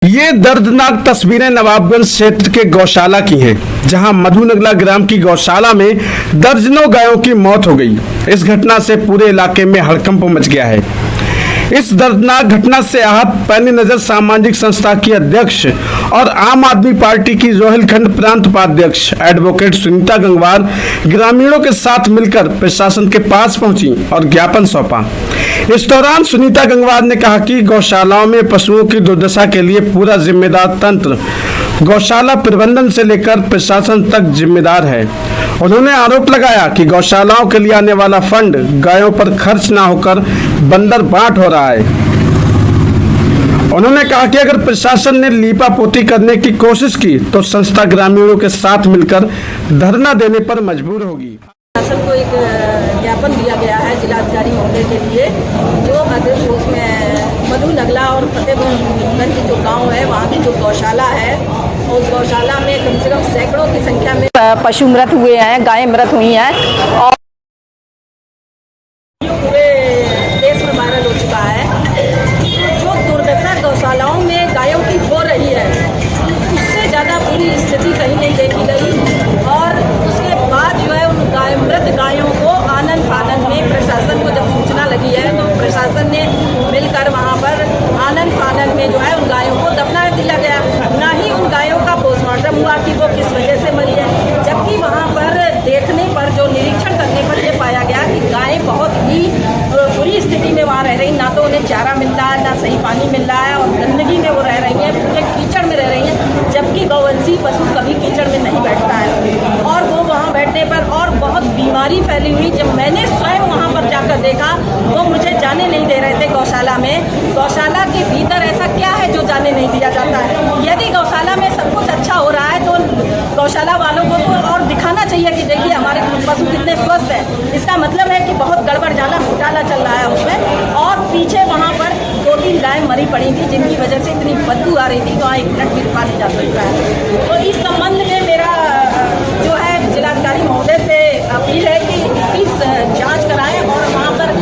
ये दर्दनाक तस्वीरें नवाबगंज क्षेत्र के गौशाला की हैं, जहां मधुनगला ग्राम की गौशाला में दर्जनों गायों की मौत हो गई। इस घटना से पूरे इलाके में हड़कंप मच गया है। इस दर्दनाक घटना से आहत पैनी नजर सामाजिक संस्था की अध्यक्ष और आम आदमी पार्टी की रोहिलखंड प्रांत उपाध्यक्ष एडवोकेट सुनीता गंगवार ग्रामीणों के साथ मिलकर प्रशासन के पास पहुंची और ज्ञापन सौंपा। इस दौरान सुनीता गंगवार ने कहा कि गौशालाओं में पशुओं की दुर्दशा के लिए पूरा जिम्मेदार तंत्र गौशाला प्रबंधन से लेकर प्रशासन तक जिम्मेदार है। उन्होंने आरोप लगाया कि गौशालाओं के लिए आने वाला फंड गायों पर खर्च न होकर बंदर बांट हो रहा है। उन्होंने कहा कि अगर प्रशासन ने लीपा पोती करने की कोशिश की तो संस्था ग्रामीणों के साथ मिलकर धरना देने पर मजबूर होगी। प्रशासन को एक ज्ञापन दिया गया है जिलाधिकारी महोदय के लिए, जो अध्यक्ष उसमें मधुनगला और फतेहगंज जो गांव है वहाँ की जो गौशाला है, उस गौशाला में कम से कम सैकड़ों की संख्या में पशु मृत हुए हैं, गायें मृत हुई हैं और पूरे देश में वायरल हो चुका है। जो दुर्दशा गौशालाओं में गायों की हो रही है, उससे ज़्यादा पूरी स्थिति कहीं नहीं देखी गई। और उसके बाद जो है उन मृत गायों को आनन फानन में प्रशासन को जब सूचना लगी है तो प्रशासन ने मिलकर वहाँ पर आनन फानन में जो है उन गायों को दफना दिया गया। ना ही उन गायों का पोस्टमार्टम हुआ कि वो किस वजह से मरी है, जबकि वहाँ पर देखने पर जो निरीक्षण करने पर यह पाया गया कि गायें बहुत ही बुरी स्थिति में वहाँ रह रही, ना तो उन्हें चारा मिल रहा है, ना सही पानी मिल रहा है और गंदगी में वो रह रही हैं, पूरे कीचड़ में रह रही हैं। जबकि गौवंशी पशु कभी कीचड़ में नहीं बैठता है और वो वहाँ बैठने पर और बहुत बीमारी फैली हुई। जब मैंने स्वयं वहाँ पर जाकर देखा वो मुझे जाने नहीं दे रहे थे गौशाला में। गौशाला के भीतर ऐसा क्या है जो जाने नहीं दिया जाता है? यदि गौशाला में सब कुछ अच्छा हो रहा है तो गौशाला वालों को तो और दिखाना चाहिए कि देखिए हमारे पशु कितने स्वस्थ हैं। इसका मतलब है कि बहुत गड़बड़ जाला घोटाला चल रहा है उसमें। और पीछे वहाँ पर 2-3 गायें मरी पड़ी थी जिनकी वजह से इतनी बदबू आ रही थी कि वहाँ 1 मिनट भी रुका नहीं जा सकता है। तो इस संबंध में मेरा जो है जिलाधिकारी महोदय से अपील है कि इसकी जाँच कराएं और वहाँ पर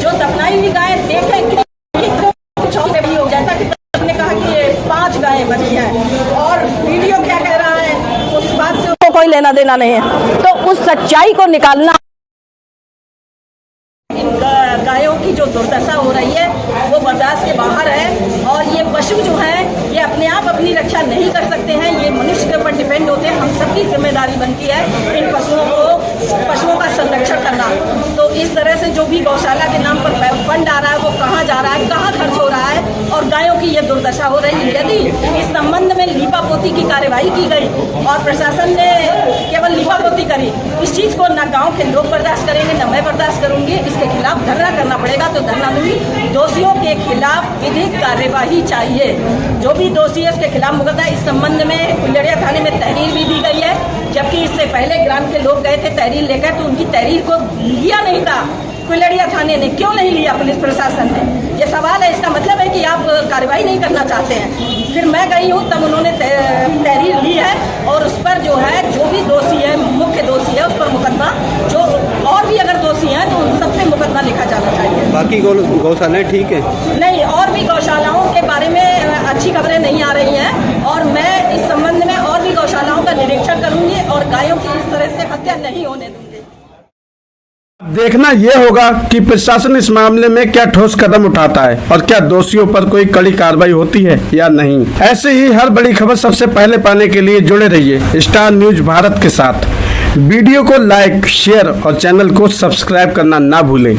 जो दफनाई हुई गायें देखें कि कुछ और भी हो। जैसा कि ने कहा कि 5 गायें बची हैं और वीडियो क्या कह रहा है उस बात से कोई लेना देना नहीं है। तो उस सच्चाई को निकालना, इन गायों की जो दुर्दशा हो रही है वो बर्दाश्त के बाहर है। और ये पशु जो हैं ये अपने आप अपनी रक्षा नहीं कर सकते हैं, ये मनुष्य के ऊपर डिपेंड होते हैं। हम सबकी जिम्मेदारी बनती है इन पशुओं का संरक्षण करना। तो इस तरह से जो भी गौशाला के नाम पर फंड आ रहा है वो कहाँ जा रहा है, कहाँ खर्च हो रहा है और गायों की ये दुर्दशा हो रही है। यदि इस संबंध में लीपापोती की कार्यवाही की गई और प्रशासन ने केवल लीपापोती करी, इस चीज़ को ना गाँव के लोग बर्दाश्त करेंगे ना मैं बर्दाश्त करूँगी। इसके खिलाफ धरना करना पड़ेगा तो धरना दूंगी। दोषियों के खिलाफ विधिक कार्यवाही चाहिए। जो भी दोषी है उसके खिलाफ मुकदमा। इस संबंध में कुल्लड़िया थाने में तहरीर भी दी गई है, जबकि इससे पहले ग्राम के लोग गए थे तहरीर लेकर, तो उनकी तहरीर को लिया नहीं था कुल्लड़िया थाने ने। क्यों नहीं लिया पुलिस प्रशासन ने? ये सवाल है। इसका मतलब है कि आप कार्रवाई नहीं करना चाहते हैं। फिर मैं गई हूँ तब उन्होंने तहरीर ली है और उस पर जो है जो भी दोषी है, मुख्य दोषी है, उस पर मुकदमा, जो और भी अगर दोषी हैं तो उन सब पे मुकदमा लिखा जाना चाहिए। बाकी गौशालाएं ठीक है? नहीं, और भी गौशालाओं के बारे में अच्छी खबरें नहीं आ रही हैं और मैं इस संबंध में और भी गौशालाओं का निरीक्षण करूंगी और गायों की इस तरह से हत्या नहीं होने दूंगी। देखना यह होगा कि प्रशासन इस मामले में क्या ठोस कदम उठाता है और क्या दोषियों पर कोई कड़ी कार्रवाई होती है या नहीं। ऐसे ही हर बड़ी खबर सबसे पहले पाने के लिए जुड़े रहिए स्टार न्यूज भारत के साथ। वीडियो को लाइक, शेयर और चैनल को सब्सक्राइब करना ना भूलें।